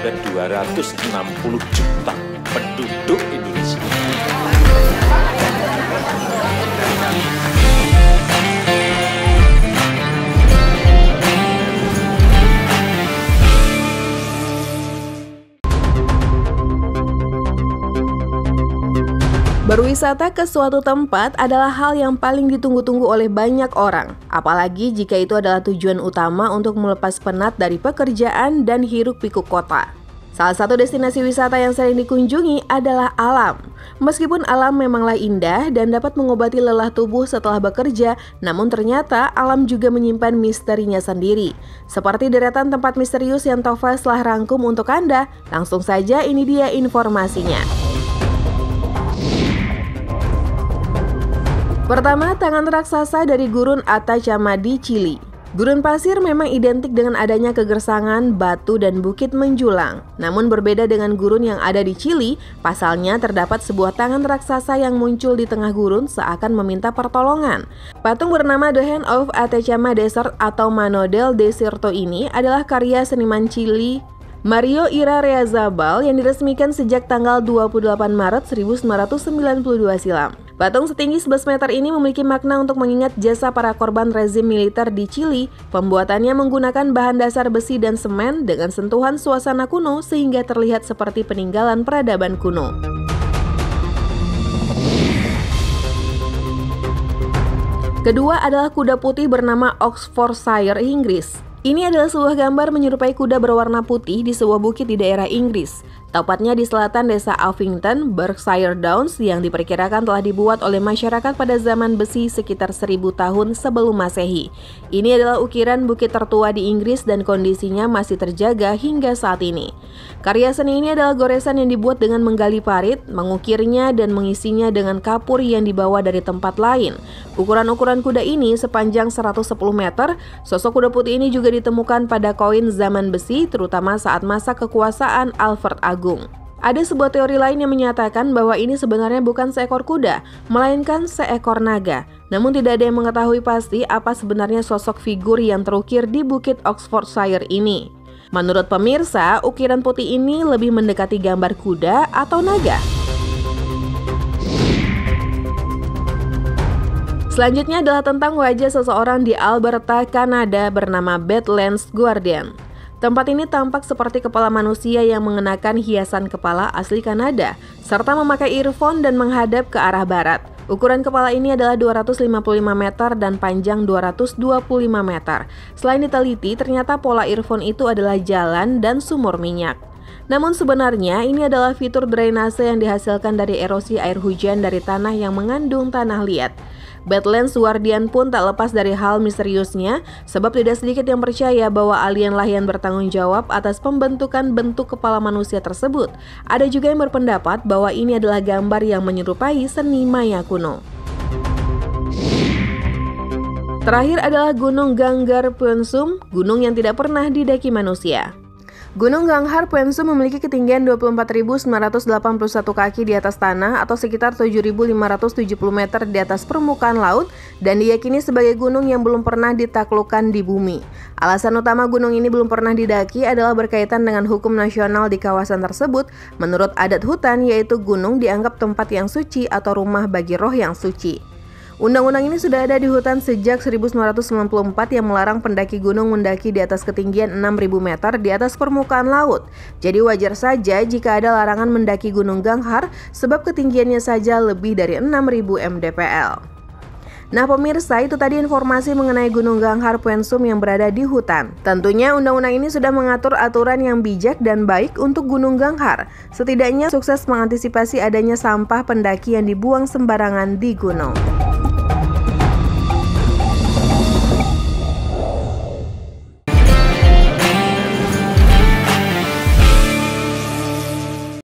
ke 260 juta penduduk Indonesia. Berwisata ke suatu tempat adalah hal yang paling ditunggu-tunggu oleh banyak orang, apalagi jika itu adalah tujuan utama untuk melepas penat dari pekerjaan dan hiruk-pikuk kota. Salah satu destinasi wisata yang sering dikunjungi adalah alam. Meskipun alam memanglah indah dan dapat mengobati lelah tubuh setelah bekerja, namun ternyata alam juga menyimpan misterinya sendiri. Seperti deretan tempat misterius yang Tova telah rangkum untuk Anda, langsung saja ini dia informasinya. Pertama, tangan raksasa dari Gurun Atacama di Chili. Gurun pasir memang identik dengan adanya kegersangan, batu, dan bukit menjulang. Namun berbeda dengan gurun yang ada di Chili, pasalnya terdapat sebuah tangan raksasa yang muncul di tengah gurun seakan meminta pertolongan. Patung bernama The Hand of Atacama Desert atau Mano del Desierto ini adalah karya seniman Chili Mario Irarrázaval yang diresmikan sejak tanggal 28 Maret 1992 silam. Patung setinggi 11 meter ini memiliki makna untuk mengingat jasa para korban rezim militer di Chili. Pembuatannya menggunakan bahan dasar besi dan semen dengan sentuhan suasana kuno sehingga terlihat seperti peninggalan peradaban kuno. Kedua adalah kuda putih bernama Oxfordshire, Inggris. Ini adalah sebuah gambar menyerupai kuda berwarna putih di sebuah bukit di daerah Inggris, tepatnya di selatan desa Alphington, Berkshire Downs yang diperkirakan telah dibuat oleh masyarakat pada zaman besi sekitar 1000 tahun sebelum Masehi. Ini adalah ukiran bukit tertua di Inggris dan kondisinya masih terjaga hingga saat ini. Karya seni ini adalah goresan yang dibuat dengan menggali parit, mengukirnya dan mengisinya dengan kapur yang dibawa dari tempat lain. Ukuran-ukuran kuda ini sepanjang 110 meter, sosok kuda putih ini juga ditemukan pada koin zaman besi, terutama saat masa kekuasaan Alfred Agung. Ada sebuah teori lain yang menyatakan bahwa ini sebenarnya bukan seekor kuda, melainkan seekor naga. Namun tidak ada yang mengetahui pasti apa sebenarnya sosok figur yang terukir di bukit Oxfordshire ini. Menurut pemirsa, ukiran putih ini lebih mendekati gambar kuda atau naga. Selanjutnya adalah tentang wajah seseorang di Alberta, Kanada bernama Badlands Guardian. Tempat ini tampak seperti kepala manusia yang mengenakan hiasan kepala asli Kanada, serta memakai earphone dan menghadap ke arah barat. Ukuran kepala ini adalah 255 meter dan panjang 225 meter. Selain diteliti, ternyata pola earphone itu adalah jalan dan sumur minyak. Namun sebenarnya ini adalah fitur drainase yang dihasilkan dari erosi air hujan dari tanah yang mengandung tanah liat. Badlands Guardian pun tak lepas dari hal misteriusnya, sebab tidak sedikit yang percaya bahwa alienlah yang bertanggung jawab atas pembentukan bentuk kepala manusia tersebut. Ada juga yang berpendapat bahwa ini adalah gambar yang menyerupai seni Maya kuno. Terakhir adalah Gunung Ganggar Puensum, gunung yang tidak pernah didaki manusia. Gunung Ganggar Puensum memiliki ketinggian 24.981 kaki di atas tanah atau sekitar 7.570 meter di atas permukaan laut dan diyakini sebagai gunung yang belum pernah ditaklukkan di bumi. Alasan utama gunung ini belum pernah didaki adalah berkaitan dengan hukum nasional di kawasan tersebut. Menurut adat hutan, yaitu gunung dianggap tempat yang suci atau rumah bagi roh yang suci. Undang-undang ini sudah ada di hutan sejak 1994 yang melarang pendaki gunung mendaki di atas ketinggian 6.000 meter di atas permukaan laut. Jadi wajar saja jika ada larangan mendaki Gunung Ganggar sebab ketinggiannya saja lebih dari 6.000 mdpl. Nah pemirsa, itu tadi informasi mengenai Gunung Ganggar Puensum yang berada di hutan. Tentunya undang-undang ini sudah mengatur aturan yang bijak dan baik untuk Gunung Ganggar. Setidaknya sukses mengantisipasi adanya sampah pendaki yang dibuang sembarangan di gunung.